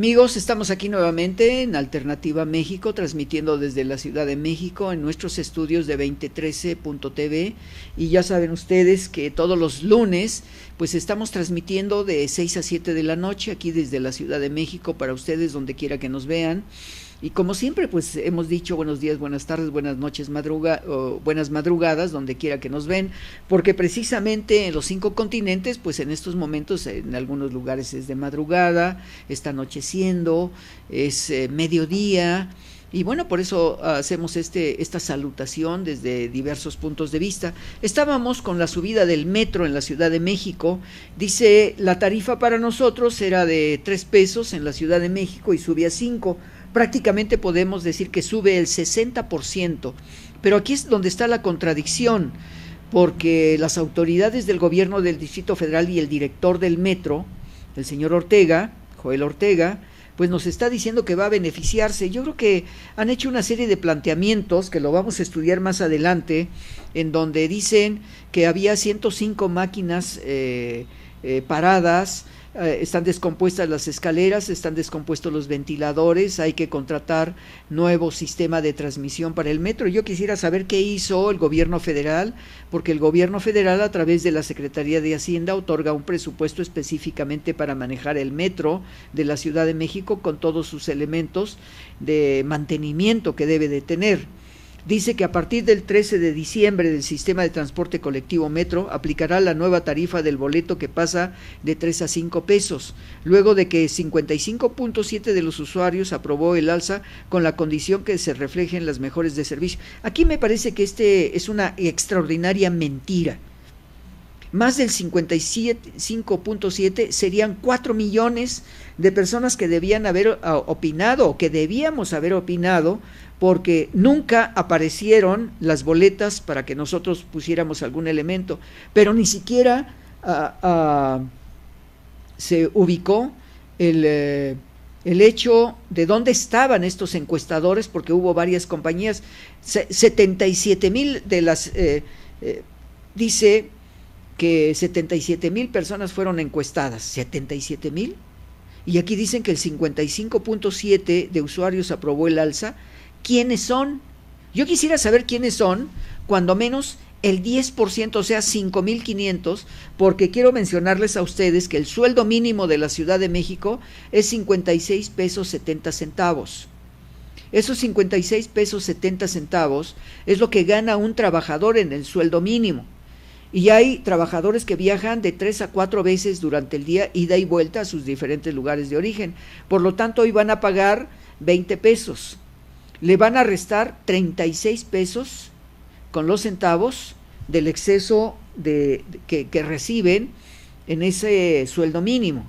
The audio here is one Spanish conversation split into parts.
Amigos, estamos aquí nuevamente en Alternativa México, transmitiendo desde la Ciudad de México en nuestros estudios de 2013.tv, y ya saben ustedes que todos los lunes pues estamos transmitiendo de 6 a 7 de la noche aquí desde la Ciudad de México para ustedes donde quiera que nos vean. Y como siempre, pues hemos dicho buenos días, buenas tardes, buenas noches, buenas madrugadas, donde quiera que nos ven, porque precisamente en los 5 continentes, pues en estos momentos, en algunos lugares es de madrugada, está anocheciendo, es mediodía, y bueno, por eso hacemos esta salutación desde diversos puntos de vista. Estábamos con la subida del metro en la Ciudad de México. Dice, la tarifa para nosotros era de 3 pesos en la Ciudad de México y sube a 5. Prácticamente podemos decir que sube el 60%, pero aquí es donde está la contradicción, porque las autoridades del gobierno del Distrito Federal y el director del metro, el señor Ortega, Joel Ortega, pues nos está diciendo que va a beneficiarse. Yo creo que han hecho una serie de planteamientos que lo vamos a estudiar más adelante, en donde dicen que había 105 máquinas paradas, están descompuestas las escaleras, están descompuestos los ventiladores, hay que contratar nuevo sistema de transmisión para el metro. Yo quisiera saber qué hizo el gobierno federal, porque el gobierno federal a través de la Secretaría de Hacienda otorga un presupuesto específicamente para manejar el metro de la Ciudad de México con todos sus elementos de mantenimiento que debe de tener. Dice que a partir del 13 de diciembre del sistema de transporte colectivo Metro aplicará la nueva tarifa del boleto que pasa de 3 a 5 pesos, luego de que 55.7 de los usuarios aprobó el alza con la condición que se reflejen las mejores de servicio. Aquí me parece que es una extraordinaria mentira. Más del 55.7 serían 4 millones de personas que debían haber opinado o que debíamos haber opinado, porque nunca aparecieron las boletas para que nosotros pusiéramos algún elemento, pero ni siquiera se ubicó el hecho de dónde estaban estos encuestadores, porque hubo varias compañías. 77,000 de las dice que 77,000 personas fueron encuestadas. 77,000, y aquí dicen que el 55.7 de usuarios aprobó el alza. ¿Quiénes son? Yo quisiera saber quiénes son, cuando menos el 10%, o sea, 5,500, porque quiero mencionarles a ustedes que el sueldo mínimo de la Ciudad de México es 56 pesos 70 centavos. Esos 56 pesos 70 centavos es lo que gana un trabajador en el sueldo mínimo. Y hay trabajadores que viajan de 3 a 4 veces durante el día, ida y vuelta a sus diferentes lugares de origen. Por lo tanto, hoy van a pagar 20 pesos. Le van a restar 36 pesos con los centavos del exceso que reciben en ese sueldo mínimo.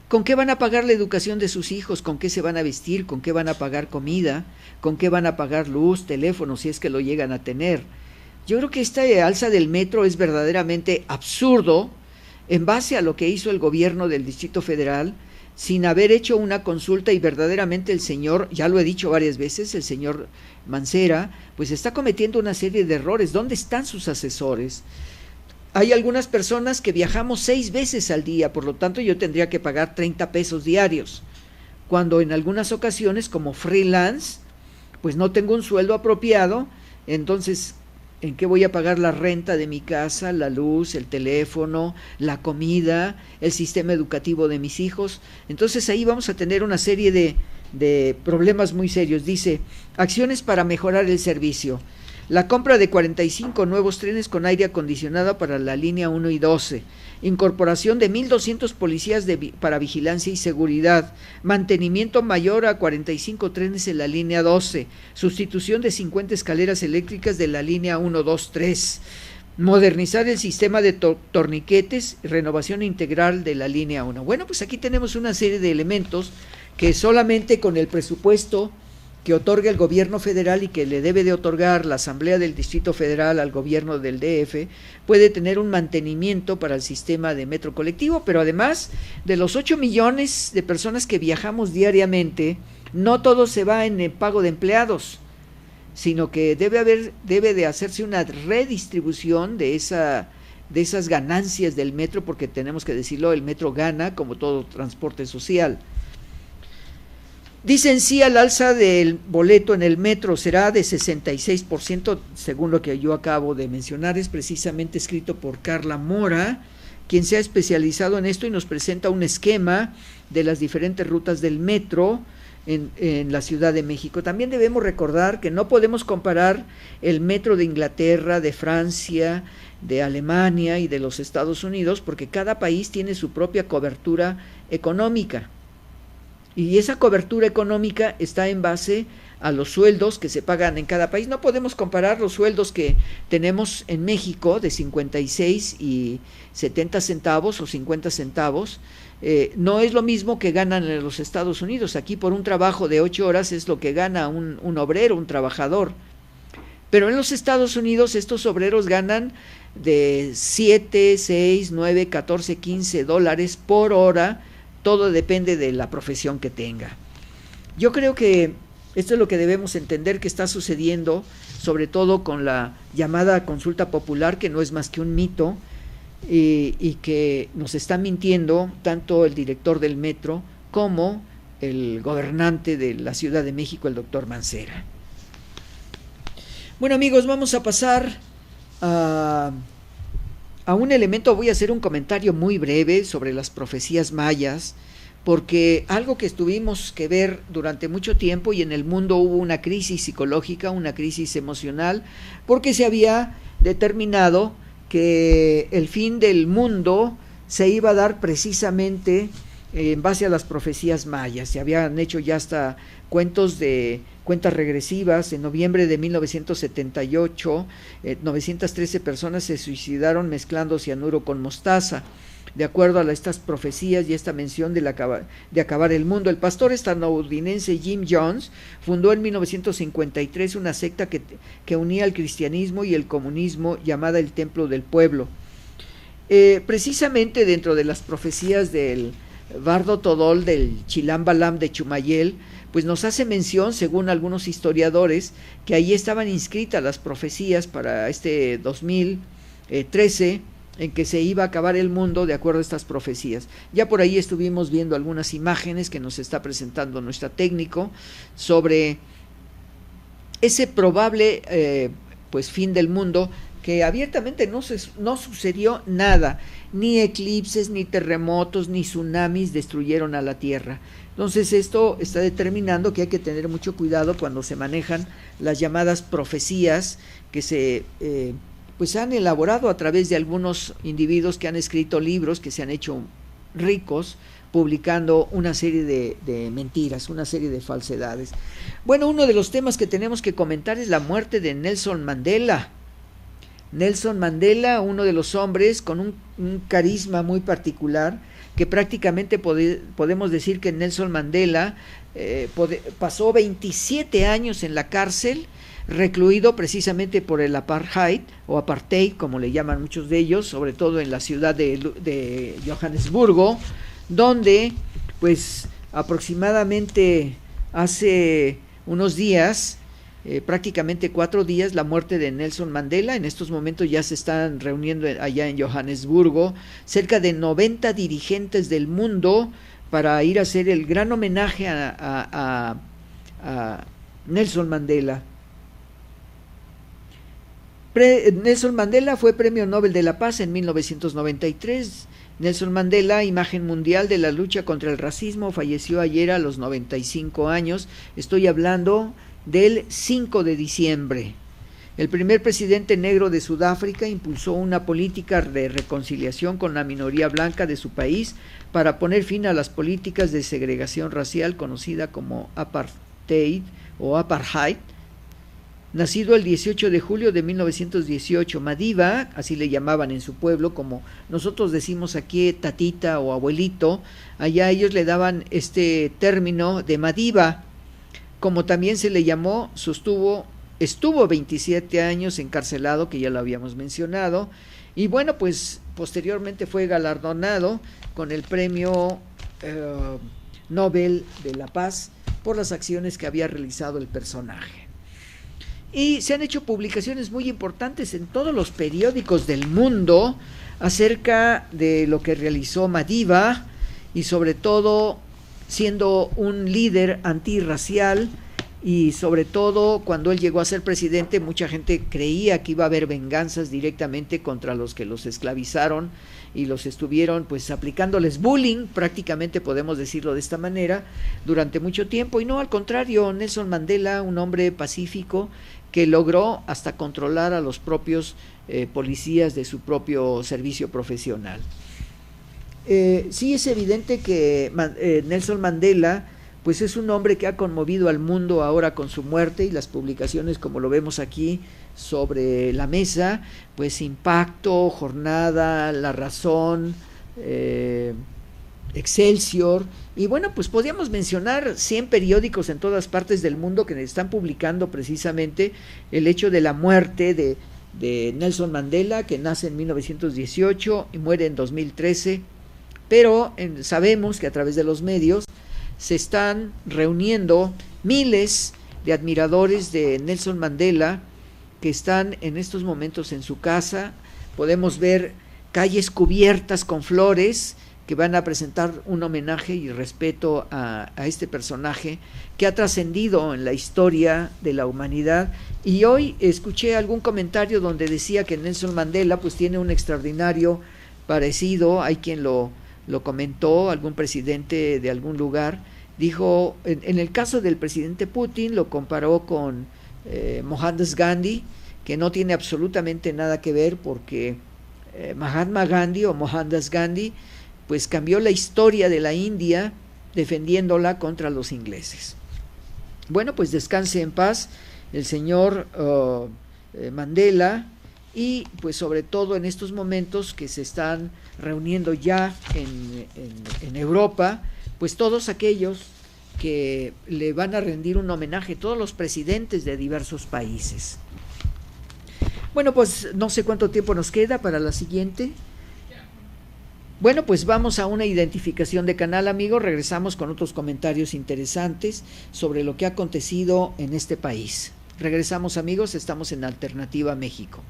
¿Con qué van a pagar la educación de sus hijos? ¿Con qué se van a vestir? ¿Con qué van a pagar comida? ¿Con qué van a pagar luz, teléfono, si es que lo llegan a tener? Yo creo que esta alza del metro es verdaderamente absurdo en base a lo que hizo el gobierno del Distrito Federal, sin haber hecho una consulta, y verdaderamente el señor, ya lo he dicho varias veces, el señor Mancera, pues está cometiendo una serie de errores. ¿Dónde están sus asesores? Hay algunas personas que viajamos 6 veces al día, por lo tanto yo tendría que pagar 30 pesos diarios, cuando en algunas ocasiones como freelance, pues no tengo un sueldo apropiado. Entonces, ¿en qué voy a pagar la renta de mi casa, la luz, el teléfono, la comida, el sistema educativo de mis hijos? Entonces ahí vamos a tener una serie de problemas muy serios. Dice, acciones para mejorar el servicio. La compra de 45 nuevos trenes con aire acondicionado para la línea 1 y 12. Incorporación de 1,200 policías para vigilancia y seguridad. Mantenimiento mayor a 45 trenes en la línea 12. Sustitución de 50 escaleras eléctricas de la línea 1, 2, 3. Modernizar el sistema de torniquetes. Renovación integral de la línea 1. Bueno, pues aquí tenemos una serie de elementos que solamente con el presupuesto que otorga el gobierno federal y que le debe de otorgar la Asamblea del Distrito Federal al gobierno del DF, puede tener un mantenimiento para el sistema de metro colectivo. Pero además de los 8 millones de personas que viajamos diariamente, no todo se va en el pago de empleados, sino que debe de hacerse una redistribución de esa de esas ganancias del metro, porque tenemos que decirlo, el metro gana como todo transporte social. Dicen sí al alza del boleto en el metro, será de 66%, según lo que yo acabo de mencionar, es precisamente escrito por Carla Mora, quien se ha especializado en esto y nos presenta un esquema de las diferentes rutas del metro en la Ciudad de México. También debemos recordar que no podemos comparar el metro de Inglaterra, de Francia, de Alemania y de los Estados Unidos, porque cada país tiene su propia cobertura económica. Y esa cobertura económica está en base a los sueldos que se pagan en cada país. No podemos comparar los sueldos que tenemos en México de 56 y 70 centavos o 50 centavos. No es lo mismo que ganan en los Estados Unidos. Aquí por un trabajo de 8 horas es lo que gana un obrero, un trabajador. Pero en los Estados Unidos estos obreros ganan de 7, 6, 9, 14, 15 dólares por hora. Todo depende de la profesión que tenga. Yo creo que esto es lo que debemos entender que está sucediendo, sobre todo con la llamada consulta popular, que no es más que un mito, y que nos está mintiendo tanto el director del metro como el gobernante de la Ciudad de México, el doctor Mancera. Bueno, amigos, vamos a pasar a un elemento. Voy a hacer un comentario muy breve sobre las profecías mayas, porque algo que tuvimos que ver durante mucho tiempo, y en el mundo hubo una crisis psicológica, una crisis emocional, porque se había determinado que el fin del mundo se iba a dar precisamente en base a las profecías mayas. Se habían hecho ya hasta cuentas regresivas. En noviembre de 1978, 913 personas se suicidaron mezclando cianuro con mostaza, de acuerdo a estas profecías y esta mención de acabar el mundo. El pastor estadounidense Jim Jones fundó en 1953 una secta que unía el cristianismo y el comunismo, llamada el Templo del Pueblo. Precisamente dentro de las profecías del Bardo Todol, del Chilam Balam de Chumayel, pues nos hace mención, según algunos historiadores, que ahí estaban inscritas las profecías para este 2013, en que se iba a acabar el mundo de acuerdo a estas profecías. Ya por ahí estuvimos viendo algunas imágenes que nos está presentando nuestra técnico sobre ese probable pues fin del mundo, que abiertamente no sucedió nada, ni eclipses, ni terremotos, ni tsunamis destruyeron a la Tierra. Entonces esto está determinando que hay que tener mucho cuidado cuando se manejan las llamadas profecías que se pues han elaborado a través de algunos individuos que han escrito libros, que se han hecho ricos publicando una serie de mentiras, una serie de falsedades. Bueno, uno de los temas que tenemos que comentar es la muerte de Nelson Mandela. Nelson Mandela, uno de los hombres con un carisma muy particular, que prácticamente podemos decir que Nelson Mandela pasó 27 años en la cárcel, recluido precisamente por el apartheid, o apartheid como le llaman muchos de ellos, sobre todo en la ciudad de Johannesburgo, donde pues aproximadamente hace unos días, prácticamente 4 días, la muerte de Nelson Mandela. En estos momentos ya se están reuniendo allá en Johannesburgo cerca de 90 dirigentes del mundo para ir a hacer el gran homenaje a Nelson Mandela. Nelson Mandela fue Premio Nobel de la Paz en 1993. Nelson Mandela, imagen mundial de la lucha contra el racismo, falleció ayer a los 95 años. Estoy hablando del 5 de diciembre. El primer presidente negro de Sudáfrica impulsó una política de reconciliación con la minoría blanca de su país para poner fin a las políticas de segregación racial conocida como apartheid o apartheid. Nacido el 18 de julio de 1918, Madiba, así le llamaban en su pueblo, como nosotros decimos aquí tatita o abuelito, allá ellos le daban este término de Madiba, como también se le llamó. Estuvo 27 años encarcelado, que ya lo habíamos mencionado, y bueno, pues posteriormente fue galardonado con el Premio Nobel de la Paz por las acciones que había realizado el personaje. y se han hecho publicaciones muy importantes en todos los periódicos del mundo acerca de lo que realizó Madiba, y sobre todo siendo un líder antirracial, y sobre todo cuando él llegó a ser presidente mucha gente creía que iba a haber venganzas directamente contra los que los esclavizaron y los estuvieron pues aplicándoles bullying, prácticamente podemos decirlo de esta manera, durante mucho tiempo. Y no, al contrario, Nelson Mandela, un hombre pacífico que logró hasta controlar a los propios policías de su propio servicio profesional. Sí es evidente que Nelson Mandela pues es un hombre que ha conmovido al mundo ahora con su muerte, y las publicaciones, como lo vemos aquí sobre la mesa, pues Impacto, Jornada, La Razón, Excelsior, y bueno, pues podríamos mencionar 100 periódicos en todas partes del mundo que están publicando precisamente el hecho de la muerte de Nelson Mandela, que nace en 1918 y muere en 2013, pero sabemos que a través de los medios se están reuniendo miles de admiradores de Nelson Mandela que están en estos momentos en su casa. Podemos ver calles cubiertas con flores que van a presentar un homenaje y respeto a este personaje que ha trascendido en la historia de la humanidad. Y hoy escuché algún comentario donde decía que Nelson Mandela pues tiene un extraordinario parecido. Hay quien lo comentó, algún presidente de algún lugar, dijo, en el caso del presidente Putin, lo comparó con Mohandas Gandhi, que no tiene absolutamente nada que ver, porque Mahatma Gandhi o Mohandas Gandhi pues cambió la historia de la India defendiéndola contra los ingleses. Bueno, pues descanse en paz el señor Mandela, y pues sobre todo en estos momentos que se están reuniendo ya en Europa, pues todos aquellos que le van a rendir un homenaje, todos los presidentes de diversos países. Bueno, pues no sé cuánto tiempo nos queda para la siguiente. Bueno, pues vamos a una identificación de canal, amigos. Regresamos con otros comentarios interesantes sobre lo que ha acontecido en este país. Regresamos, amigos, estamos en Alternativa México.